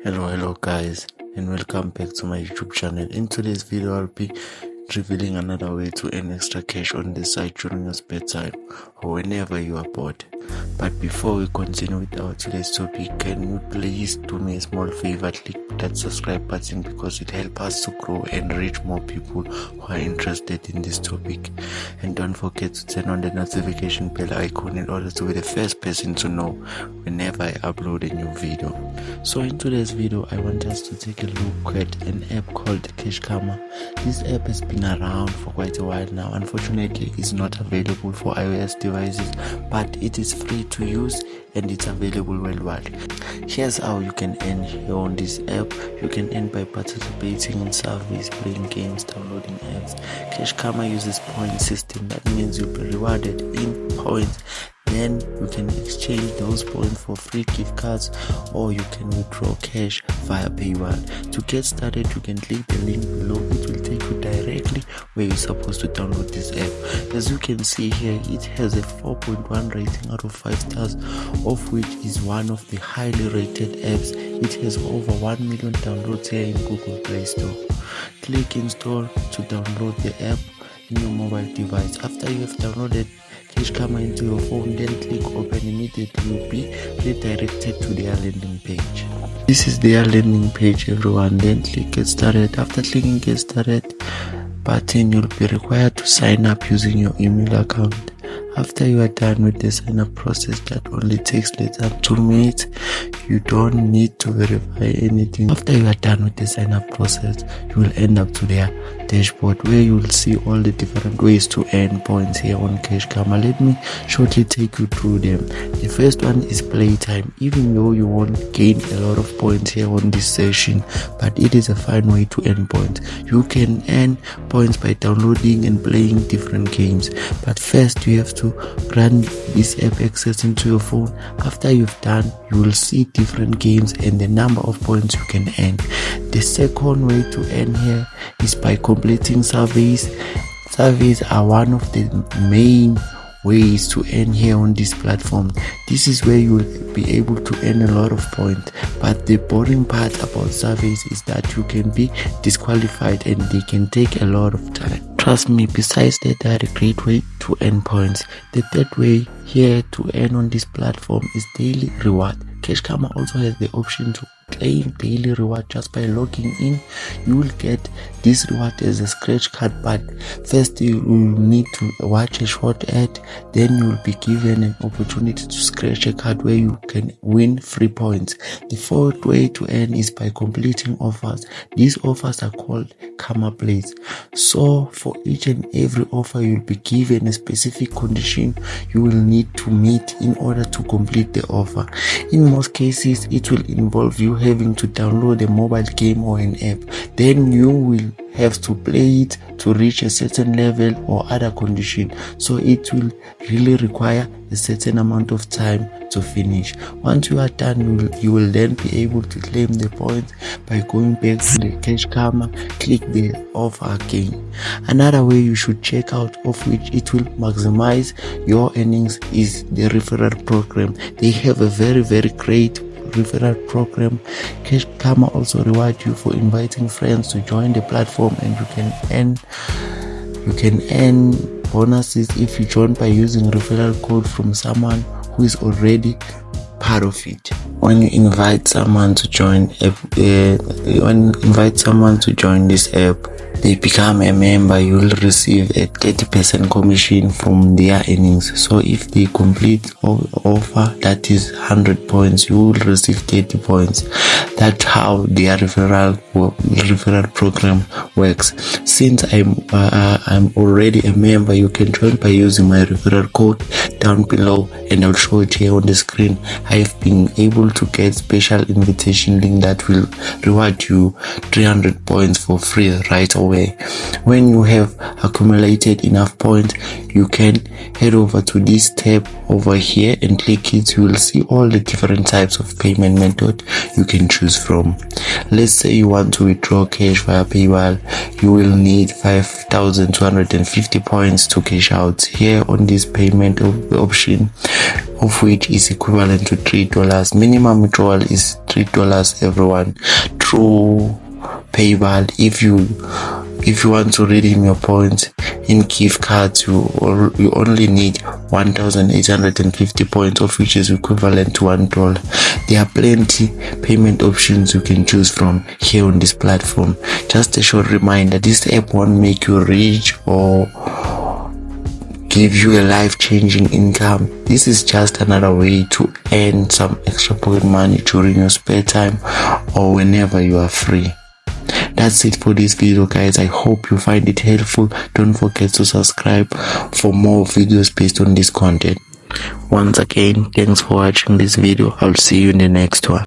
Hello guys, and welcome back to my YouTube channel. In today's video I'll be revealing another way to earn extra cash on this site during your spare time or whenever you are bored. But before we continue with our today's topic, can you please do me a small favor, click that subscribe button because it helps us to grow and reach more people who are interested in this topic. And don't forget to turn on the notification bell icon in order to be the first person to know whenever I upload a new video. So in today's video I want us to take a look at an app called Cashkarma. This app has been around for quite a while now. Unfortunately it's not available for iOS devices, but it is free to use and it's available worldwide. Here's how you can earn here on this app. You can earn by participating in surveys, playing games, downloading apps. Cashkarma uses point system. That means you'll be rewarded in points. Then you can exchange those points for free gift cards, or you can withdraw cash via PayPal. To get started, you can click the link below. It will take you directly where you're supposed to download this app. As you can see here, it has a 4.1 rating out of 5 stars, of which is one of the highly rated apps. It has over 1 million downloads here in Google Play Store. Click install to download the app in your mobile device. After you have downloaded Cashkarma into your phone, then click open. Immediately you'll be redirected to their landing page. This is their landing page, everyone. Then click get started. After clicking get started button, you'll be required to sign up using your email account. After you are done with the sign up process, that only takes less than 2 minutes. You don't need to verify anything. After you are done with the sign up process, you will end up to their dashboard where you will see all the different ways to earn points here on Cashkarma. Let me shortly take you through them. The first one is playtime. Even though you won't gain a lot of points here on this session, but it is a fine way to earn points. You can earn points by downloading and playing different games, but first you have to grant this app access into your phone. After you've done, you will see different games and the number of points you can earn. The second way to earn here is by completing surveys. Surveys are one of the main ways to earn here on this platform. This is where you will be able to earn a lot of points, but the boring part about surveys is that you can be disqualified and they can take a lot of time. Trust me, besides that, they are a great way to earn points. The third way here to earn on this platform is daily reward. Cashkarma also has the option to claim daily reward just by logging in. You will get this reward as a scratch card, but first you will need to watch a short ad. Then you will be given an opportunity to scratch a card where you can win free points. The fourth way to earn is by completing offers. These offers are called Karma Plays. So for each and every offer, you'll be given a specific condition you will need to meet in order to complete the offer. In most cases, it will involve you having to download a mobile game or an app. Then you will have to play it to reach a certain level or other condition. So it will really require a certain amount of time to finish. Once you are done, you will then be able to claim the points by going back to the Cashkarma, click the offer again. Another way you should check out, of which it will maximize your earnings, is the referral program. They have a very great referral program. Cashkarma also rewards you for inviting friends to join the platform, and you can earn bonuses if you join by using referral code from someone who is already part of it. When you invite someone to join this app, they become a member, you will receive a 30% commission from their earnings. So if they complete offer that is 100 points, you will receive 30 points. That's how their referral program works. Since I'm already a member, you can join by using my referral code down below, and I'll show it here on the screen. I have been able to get special invitation link that will reward you 300 points for free right away. everywhere. When you have accumulated enough points, you can head over to this tab over here and click it. You will see all the different types of payment method you can choose from. Let's say you want to withdraw cash via PayPal. You will need 5,250 points to cash out here on this payment option, of which is equivalent to $3. Minimum withdrawal is $3 everyone through PayPal. If you want to redeem your points in gift cards, you only need 1,850 points, of which is equivalent to $1. There are plenty payment options you can choose from here on this platform. Just a short reminder, this app won't make you rich or give you a life-changing income. This is just another way to earn some extra pocket money during your spare time or whenever you are free. That's it for this video, guys. I hope you find it helpful. Don't forget to subscribe for more videos based on this content. Once again, thanks for watching this video. I'll see you in the next one.